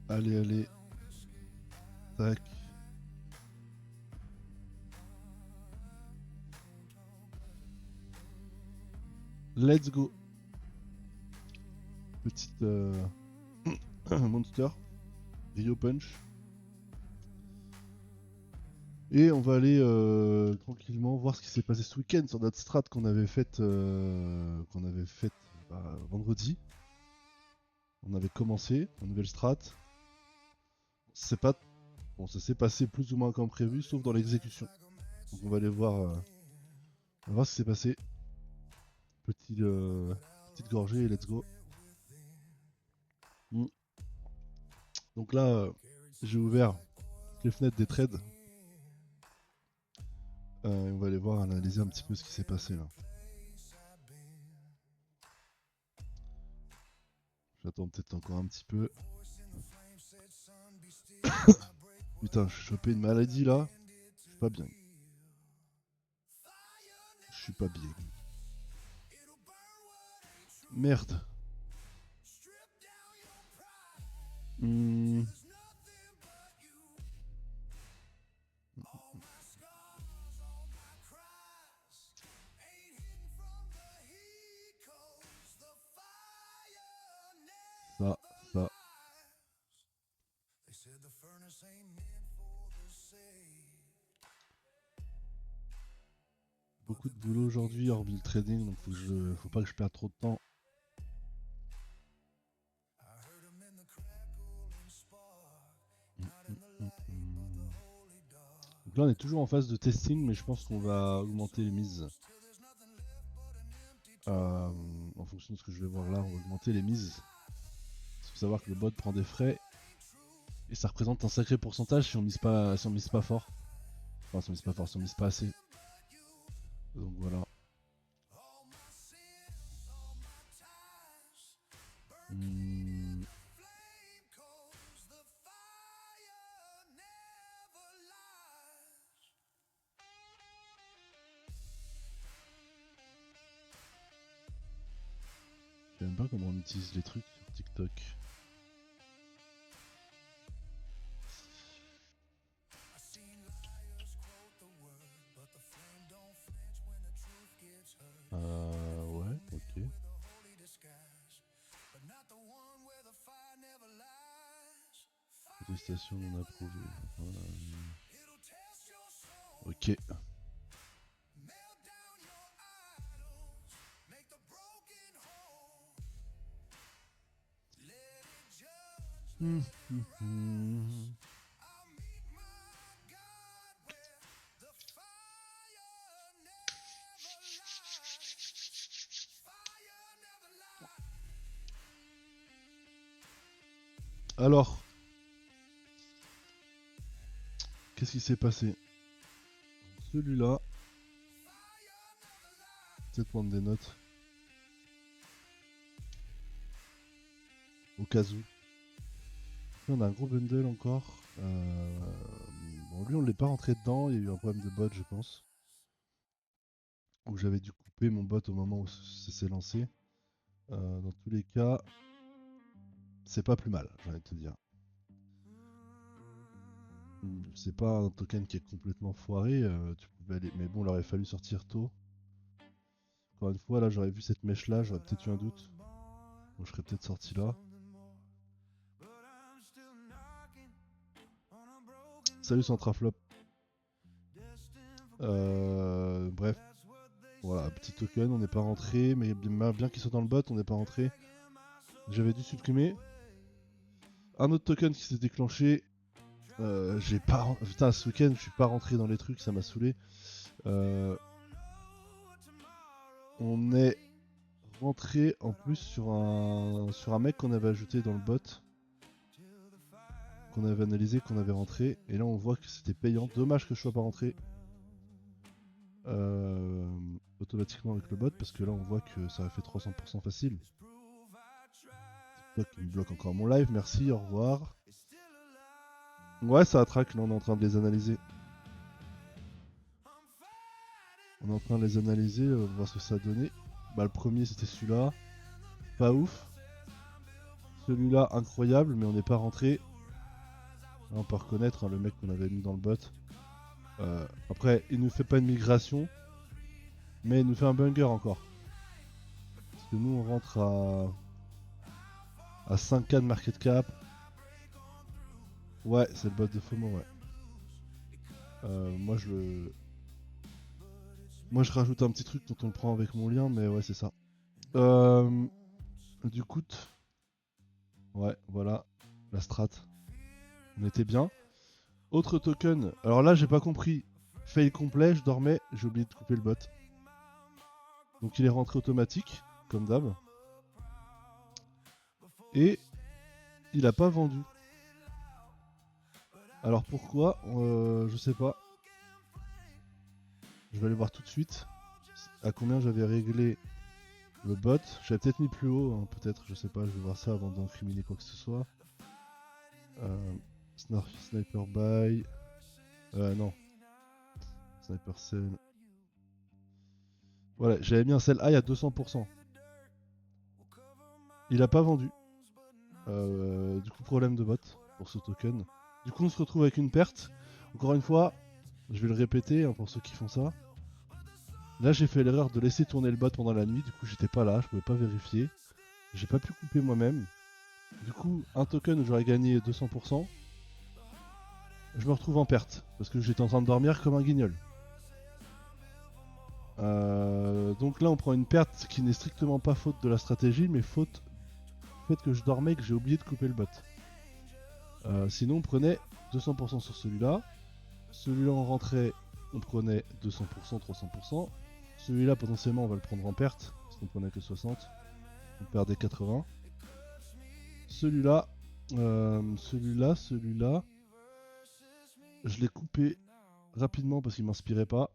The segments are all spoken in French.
Allez, allez. Tac. Let's go. Petite monster. Rio Punch. Et on va aller tranquillement voir ce qui s'est passé ce week-end sur notre strat qu'on avait faite vendredi. On avait commencé une nouvelle strat. C'est pas bon, ça s'est passé plus ou moins comme prévu, sauf dans l'exécution. Donc on va aller voir, on va voir ce qui s'est passé. Petite gorgée et let's go. Mm. Donc là, j'ai ouvert les fenêtres des trades. On va aller voir, analyser un petit peu ce qui s'est passé là. J'attends peut-être encore un petit peu. Putain, je suis chopé une maladie là. Je suis pas bien. Je suis pas bien. Merde. Hmm. Ça, ça. Beaucoup de boulot aujourd'hui, hormis le trading, donc faut pas que je perde trop de temps. Donc là, on est toujours en phase de testing, mais je pense qu'on va augmenter les mises. En fonction de ce que je vais voir là, on va augmenter les mises. Il faut savoir que le bot prend des frais et ça représente un sacré pourcentage si on mise pas, si on mise pas fort. Enfin, si on mise pas fort, si on mise pas assez. Donc voilà. Hmm. Je sais même pas comment on utilise les trucs sur TikTok. Ouais, ok. Attestation non approuvée. Ok. Alors, qu'est-ce qui s'est passé? Celui-là, peut-être prendre des notes. Au cas où. Là, on a un gros bundle encore. Bon, lui, on ne l'est pas rentré dedans. Il y a eu un problème de bot, je pense. Où j'avais dû couper mon bot au moment où ça s'est lancé. Dans tous les cas, c'est pas plus mal, j'ai envie de te dire. C'est pas un token qui est complètement foiré. Tu pouvais aller... Mais bon, il aurait fallu sortir tôt. Encore une fois, là, j'aurais vu cette mèche là, j'aurais peut-être eu un doute. Donc, je serais peut-être sorti là. Salut Centraflop. Bref, voilà, petit token, on n'est pas rentré, mais bien qu'il soit dans le bot, on n'est pas rentré. J'avais dû supprimer. Un autre token qui s'est déclenché. J'ai pas. Putain, ce week-end, je suis pas rentré dans les trucs, ça m'a saoulé. On est rentré en plus sur un mec qu'on avait ajouté dans le bot, qu'on avait analysé, qu'on avait rentré. Et là, on voit que c'était payant. Dommage que je sois pas rentré automatiquement avec le bot, parce que là, on voit que ça aurait fait 300% facile. TikTok qui me bloque encore mon live, merci, au revoir. Ouais, ça attraque, là, on est en train de les analyser. On est en train de les analyser, voir ce que ça a donné. Bah, le premier, c'était celui-là. Pas ouf. Celui-là, incroyable, mais on n'est pas rentré. Là, on peut reconnaître hein, le mec qu'on avait mis dans le bot. Après, il nous fait pas une migration, mais il nous fait un banger encore. Parce que nous, on rentre à 5K de market cap. Ouais, c'est le bot de FOMO, ouais. Moi, je rajoute un petit truc dont on le prend avec mon lien, mais ouais, c'est ça. Du coup, ouais, voilà, la strat. On était bien. Autre token, alors là, j'ai pas compris. Fail complet, je dormais, j'ai oublié de couper le bot. Donc il est rentré automatique, comme d'hab. Et il a pas vendu. Alors pourquoi Je sais pas. Je vais aller voir tout de suite à combien j'avais réglé le bot. J'avais peut-être mis plus haut, hein, peut-être, je sais pas, je vais voir ça avant d'incriminer quoi que ce soit. Sniper buy. Non. Sniper sell. Voilà, j'avais mis un sell high à 200%. Il a pas vendu. Du coup, problème de bot pour ce token. Du coup, on se retrouve avec une perte. Encore une fois, je vais le répéter hein, pour ceux qui font ça. Là, j'ai fait l'erreur de laisser tourner le bot pendant la nuit. Du coup, j'étais pas là, je pouvais pas vérifier. J'ai pas pu couper moi-même. Du coup, un token où j'aurais gagné 200%, je me retrouve en perte parce que j'étais en train de dormir comme un guignol. Donc là, on prend une perte qui n'est strictement pas faute de la stratégie, mais faute du fait que je dormais et que j'ai oublié de couper le bot. Sinon, on prenait 200% sur celui-là. Celui-là, on rentrait, on prenait 200%, 300%. Celui-là, potentiellement, on va le prendre en perte, parce qu'on prenait que 60. On perdait 80. Celui-là, celui-là, je l'ai coupé rapidement parce qu'il m'inspirait pas.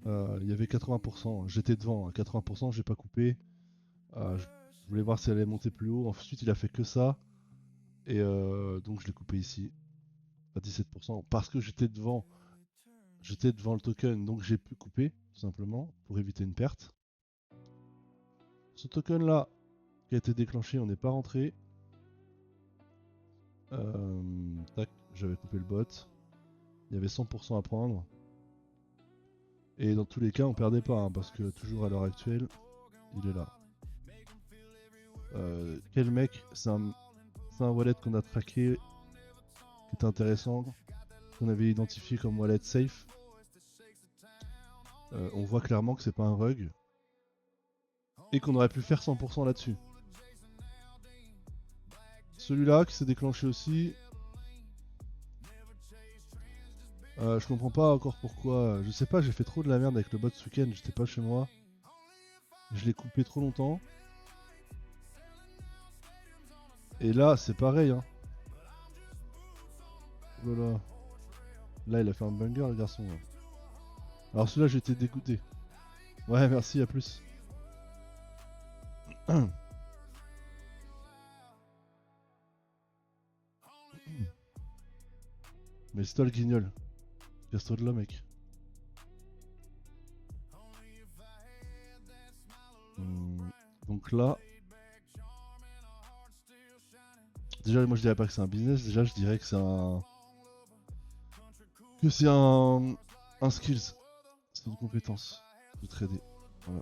Il y avait 80%, j'étais devant, à 80%, j'ai pas coupé. Je voulais voir si elle allait monter plus haut. Ensuite, il a fait que ça. Et donc, je l'ai coupé ici, à 17%, parce que j'étais devant. J'étais devant le token, donc j'ai pu couper, tout simplement, pour éviter une perte. Ce token là, qui a été déclenché, on n'est pas rentré. Tac, j'avais coupé le bot. Il y avait 100% à prendre. Et dans tous les cas, on perdait pas, hein, parce que toujours à l'heure actuelle, il est là. Quel mec, c'est un wallet qu'on a traqué, qui est intéressant, qu'on avait identifié comme wallet safe. On voit clairement que c'est pas un rug. Et qu'on aurait pu faire 100% là-dessus. Celui-là qui s'est déclenché aussi. Je comprends pas encore pourquoi. Je sais pas, j'ai fait trop de la merde avec le bot ce week-end, j'étais pas chez moi. Je l'ai coupé trop longtemps. Et là, c'est pareil. Hein. Oh là là. Là, il a fait un banger, le garçon. Là. Alors celui-là, j'étais dégoûté. Ouais, merci, à plus. Mais c'est toi le guignol. Casse-toi de là, mec. Donc là... Déjà, moi je dirais pas que c'est un business, déjà je dirais que c'est un... Que c'est un skills. C'est une compétence de trader. Voilà.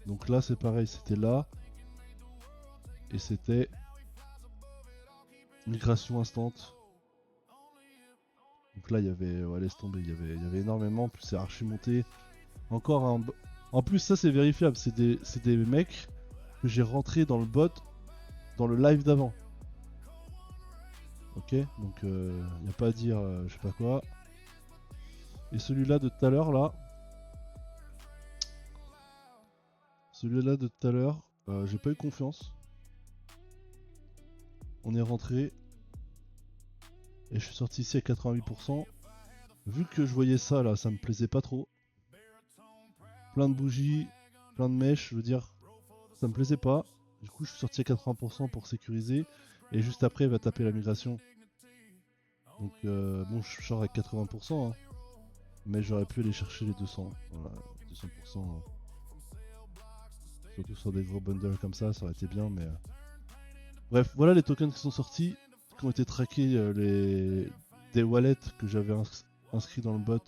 Donc là c'est pareil, c'était là. Et c'était migration instant. Donc là il y avait, ouais, laisse tomber, il y avait énormément, plus c'est archi monté. Encore un... En plus ça c'est vérifiable, c'est des mecs que j'ai rentré dans le bot, dans le live d'avant. Ok, donc il n'y a pas à dire je sais pas quoi. Et celui-là de tout à l'heure là, celui-là de tout à l'heure, j'ai pas eu confiance. On est rentré et je suis sorti ici à 88%. Vu que je voyais ça là, ça me plaisait pas trop. Plein de bougies, plein de mèches, je veux dire, ça me plaisait pas. Du coup, je suis sorti à 80% pour sécuriser. Et juste après, il va taper la migration. Donc, bon, je sors avec 80%. Hein, mais j'aurais pu aller chercher les 200. Voilà, 200%. Surtout sur des gros bundles comme ça aurait été bien, mais. Bref, voilà les tokens qui sont sortis, qui ont été traqués, des wallets que j'avais inscrits dans le bot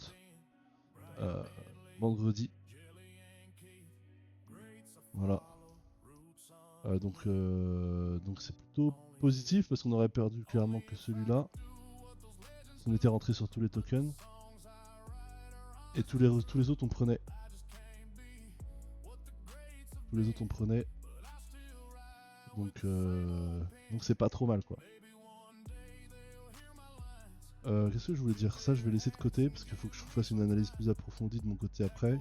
euh, vendredi. Voilà. Donc c'est plutôt positif parce qu'on aurait perdu clairement que celui-là. Si on était rentré sur tous les tokens. Et tous les autres on prenait. Tous les autres on prenait. Donc c'est pas trop mal quoi. Qu'est-ce que je voulais dire? Ça je vais laisser de côté parce qu'il faut que je fasse une analyse plus approfondie de mon côté après.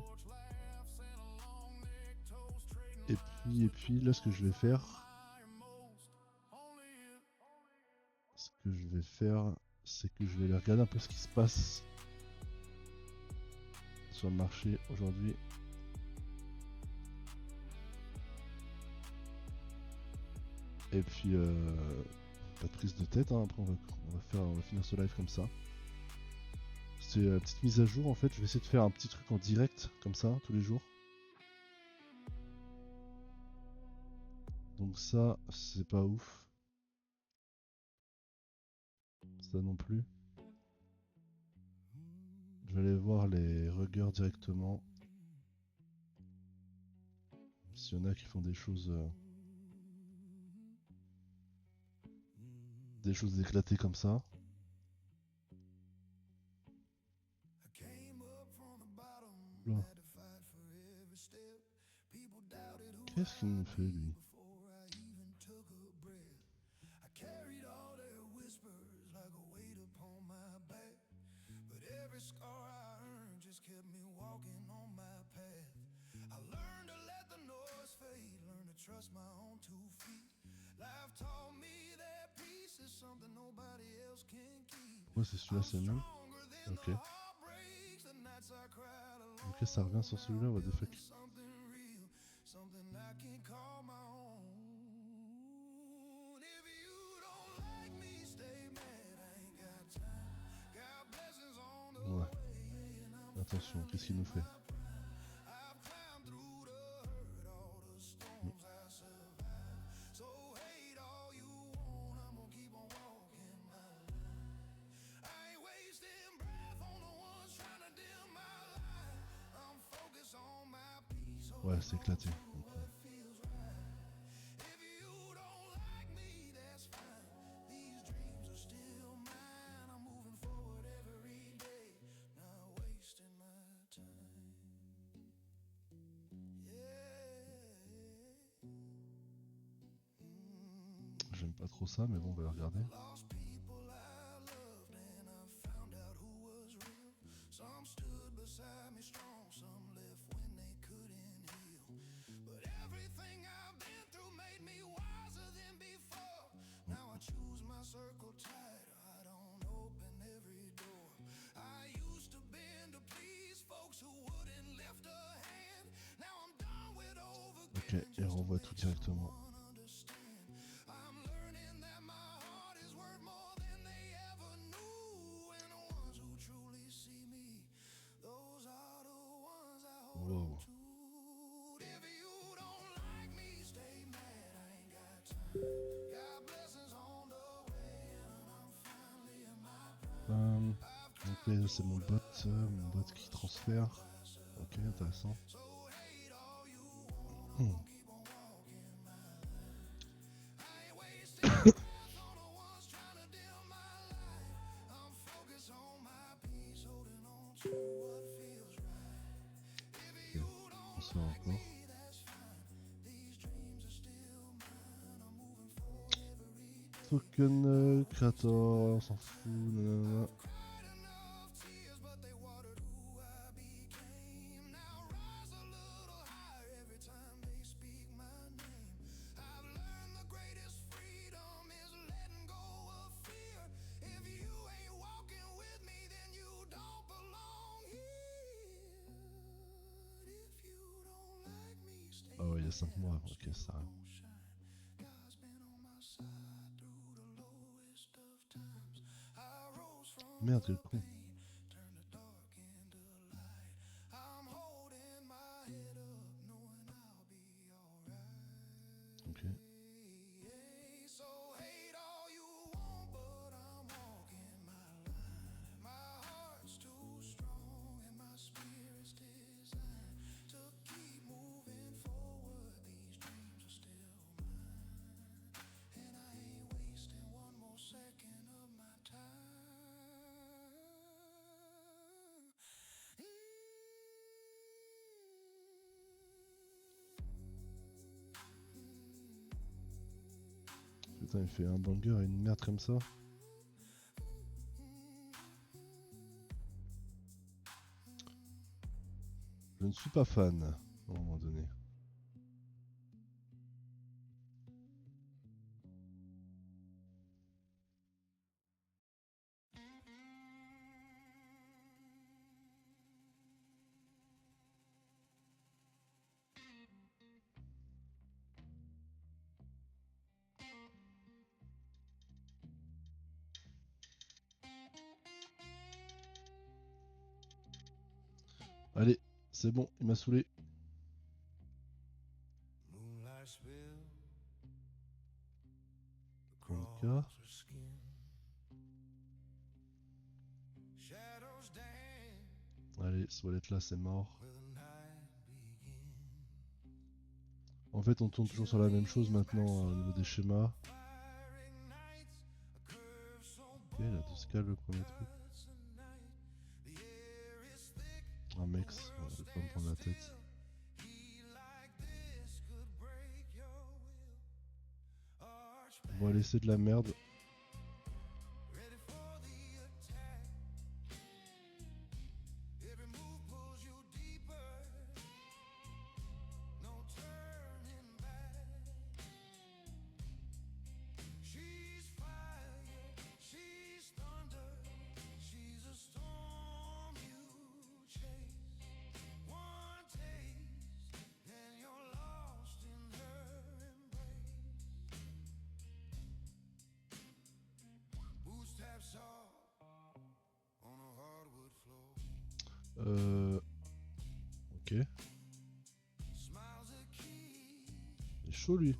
Et puis là ce que je vais faire. C'est que je vais aller regarder un peu ce qui se passe sur le marché aujourd'hui. Et puis pas de prise de tête, hein. Après on va finir ce live comme ça. C'est une petite mise à jour en fait, je vais essayer de faire un petit truc en direct comme ça tous les jours. Donc ça c'est pas ouf. Ça non plus. Je vais aller voir les ruggers directement. S'il y en a qui font des choses éclatées comme ça. Là. Qu'est-ce qu'il nous fait lui? Ouais, c'est celui-là, c'est le même. Ok. Ok, ça revient sur celui-là, what the fuck. Ouais. Attention, qu'est-ce qu'il nous fait? Ouais, c'est éclaté. Okay. J'aime pas trop ça, mais bon, on va regarder. Ok, et on renvoie tout directement. Wow. Ok, c'est mon bot qui transfère. Ok, intéressant. Ok, transfert encore. Token creator, on s'en fout, nanana. Ah ouais, il y a 5 mois, ok, ça. Merde, quel con. Putain, il fait un banger et une merde comme ça. Je ne suis pas fan, à un moment donné. Allez, c'est bon, il m'a saoulé. K. Allez, ce wallet là, c'est mort. En fait, on tourne toujours sur la même chose maintenant au niveau des schémas. Ok, la 2 le premier truc. Un mec, ouais, je vais pas me prendre la tête. On va laisser de la merde. Ok. Il est chaud lui.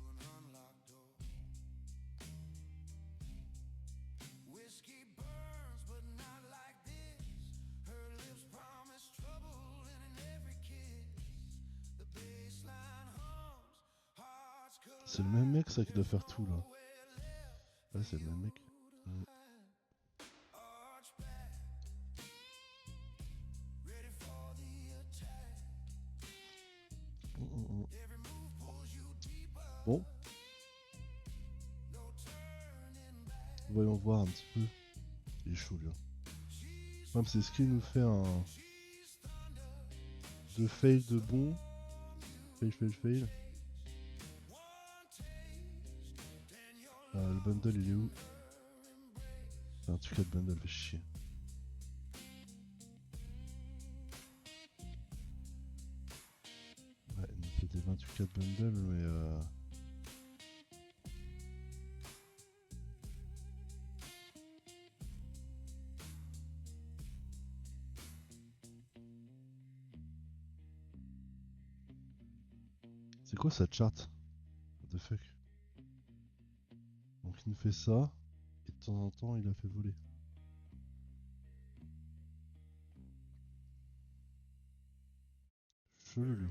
C'est le même mec ça qui doit faire tout là. Ouais, c'est le même mec. Mm. Bon. Voyons voir un petit peu. Il est chaud lui. Même c'est ce qui nous fait un... De fail de bon. Fail. Le bundle il est où? Un truc de bundle fait chier. Ouais, il nous fait des 28 bundles mais c'est quoi sa chart? What the fuck? Donc il nous fait ça, et de temps en temps il a fait voler. Chelou lui.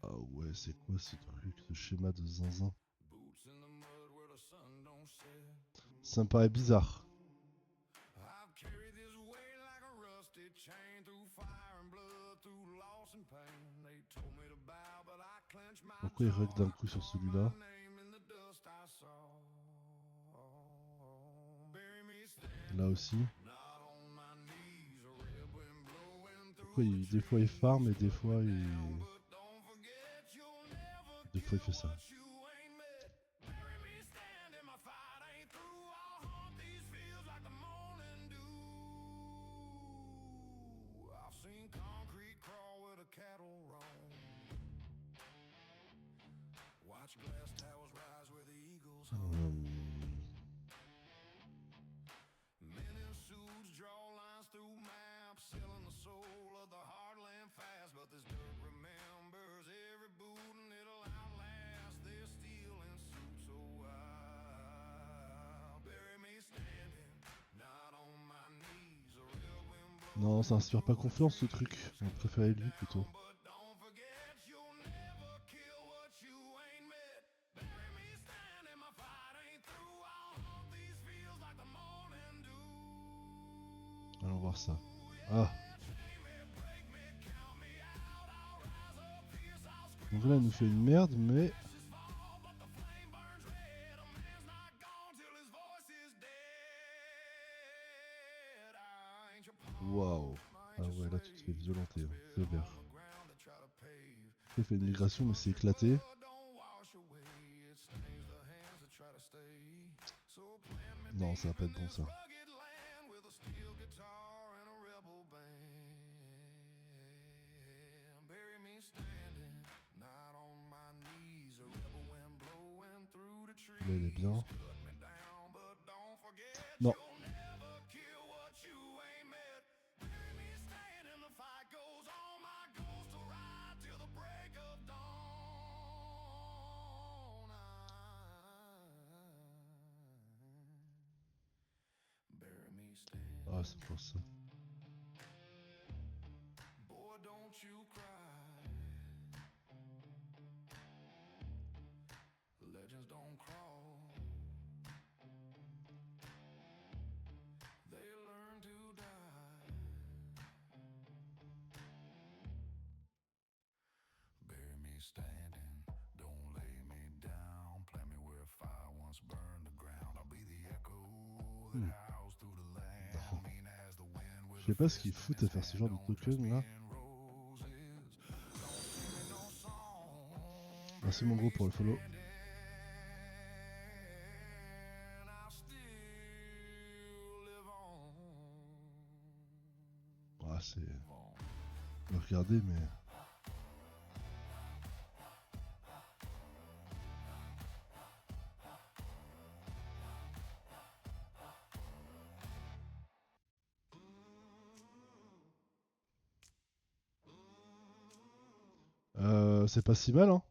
Ah ouais, c'est quoi ce truc, ce schéma de zinzin? Ça me paraît bizarre. Pourquoi il rug d'un coup sur celui-là? Là aussi. Pourquoi des fois il farm et des fois il... Des fois il fait ça. Non, ça inspire pas confiance ce truc. On préférait lui plutôt. Allons voir ça. Ah. Donc là, il nous fait une merde, mais Waouh. Ah ouais, là tu te fais violenter, hein. Sévère. Il fait une migration, mais c'est éclaté. Non, ça va pas être bon ça. Là, il est bien. Non. Ah, c'est pour ça. Hmm. Non. Je sais pas ce qu'ils foutent à faire ce genre de token là. Merci mon gros pour le follow. Ah, c'est. Regardez, mais. C'est pas si mal, hein.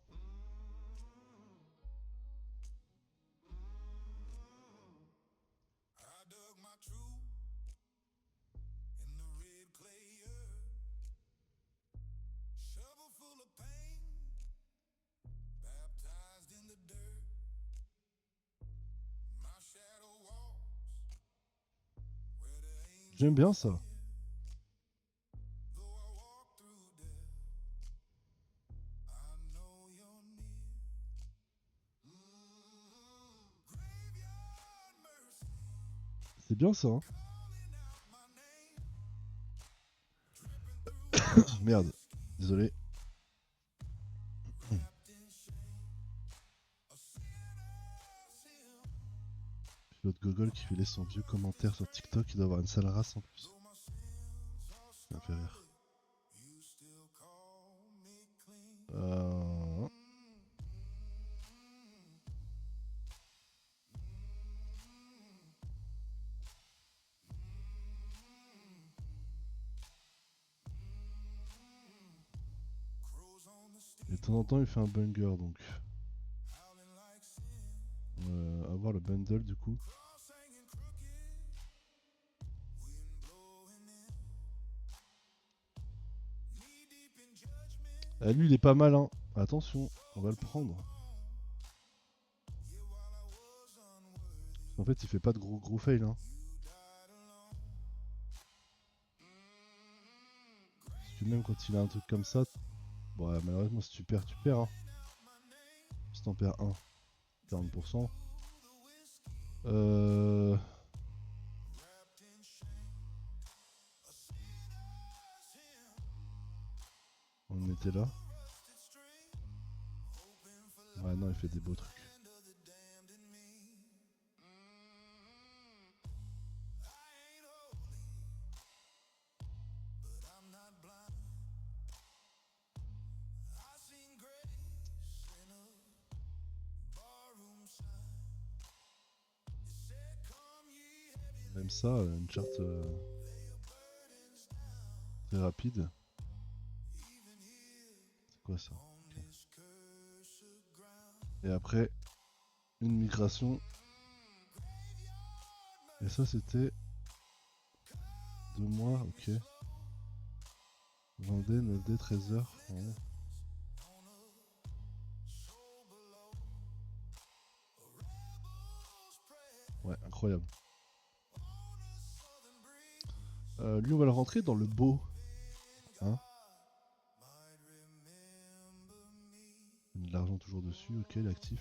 J'aime bien ça. C'est bien ça, hein. Merde. Désolé. L'autre gogol qui fait son vieux commentaire sur TikTok, il doit avoir une sale race en plus. Ça me fait rire. Euh... Et de temps en temps, il fait un banger donc. À voir le bundle du coup. Ah, lui, il est pas mal, hein. Attention, on va le prendre. En fait, il fait pas de gros fail, hein. Parce que même quand il a un truc comme ça, bon, ouais, malheureusement, si tu perds, tu perds, hein. Si t'en perds 1, 40%. Euh... On était là. Ouais, non, il fait des beaux trucs. Même ça, une charte très rapide. C'est quoi ça? Ok. Et après, une migration. Et ça, c'était 2 mois, ok. Vendée, 9D, 13h. Ouais. Ouais, incroyable. Lui, on va le rentrer dans le beau. Hein, il y a de l'argent toujours dessus, ok, l'actif.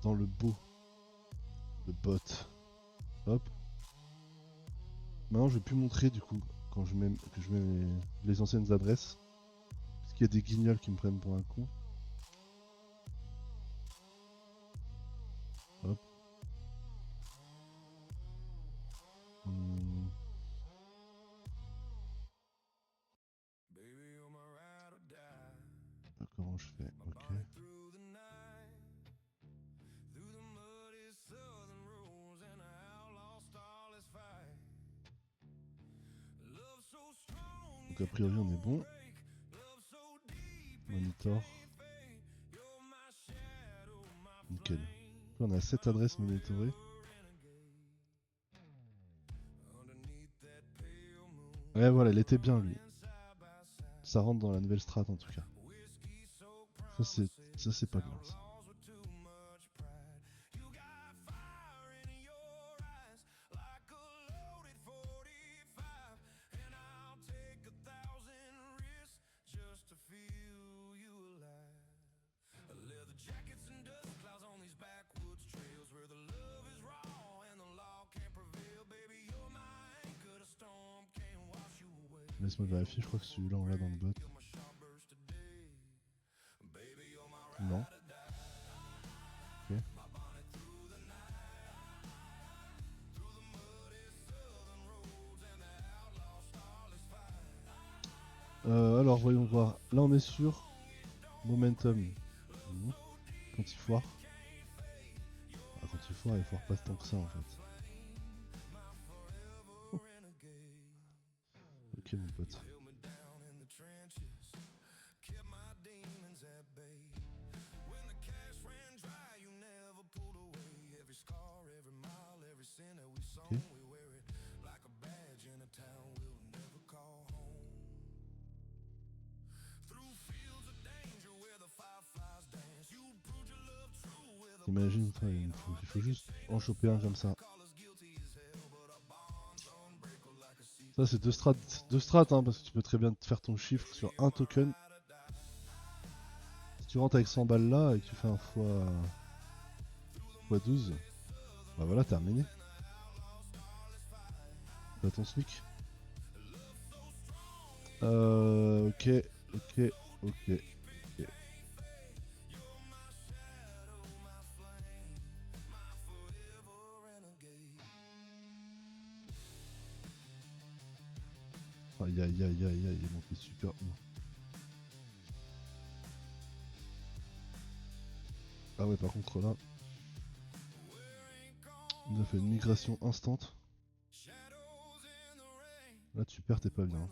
Dans le beau. Le bot. Hop. Maintenant, je vais plus montrer du coup quand que je mets les anciennes adresses. Parce qu'il y a des guignols qui me prennent pour un con. Hop. Hmm. Comment je fais? Ok. Donc a priori on est bon. Monitor. Nickel. Là, on a 7 adresses monitorées. Ouais voilà, il était bien lui. Ça rentre dans la nouvelle strat en tout cas. Ça c'est pas bien ça. Laisse-moi vérifier, je crois que celui-là on l'a dans le bot. Non. Ok. Alors voyons voir. Là on est sur Momentum. Mmh. Quand il foire. Ah, quand il foire pas tant que ça en fait. Oh. Ok mon pote. Ok. T'imagines, il faut juste en choper un comme ça. Ça c'est deux strats hein, parce que tu peux très bien te faire ton chiffre sur un token. Si tu rentres avec 100 balles là et que tu fais un fois 12, bah voilà, terminé. T'as ton SMIC. Ok, ok, ok. Aïe aïe aïe aïe aïe, il est monté super haut. Ah ouais, par contre là, il a fait une migration instant. Là tu perds, t'es pas bien.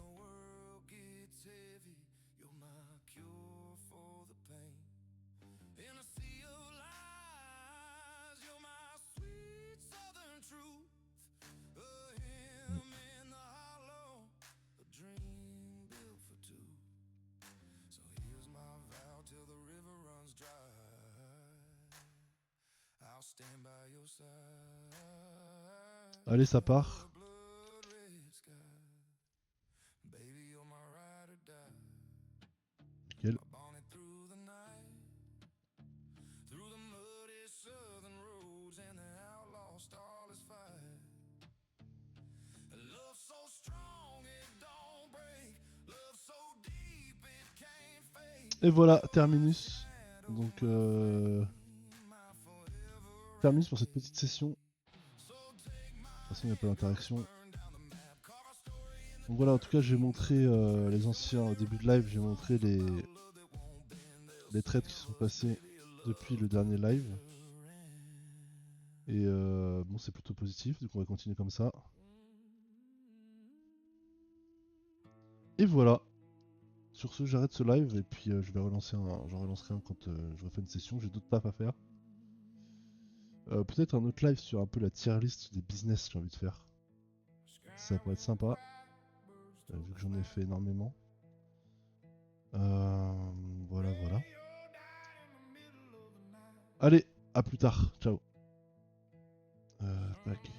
Mm. Allez, ça part. Nickel. Et voilà, terminus. Donc, terminus pour cette petite session. De toute façon, il n'y a pas d'interaction. Donc voilà, en tout cas, j'ai montré les anciens, au début de live, j'ai montré les trades qui sont passés depuis le dernier live. Et bon, c'est plutôt positif, donc on va continuer comme ça. Et voilà. Sur ce, j'arrête ce live et puis j'en relancerai un quand je refais une session. J'ai d'autres taf à faire. Peut-être un autre live sur un peu la tier list des business, j'ai envie de faire. Ça pourrait être sympa, vu que j'en ai fait énormément. Voilà, voilà. Allez, à plus tard. Ciao. Tac.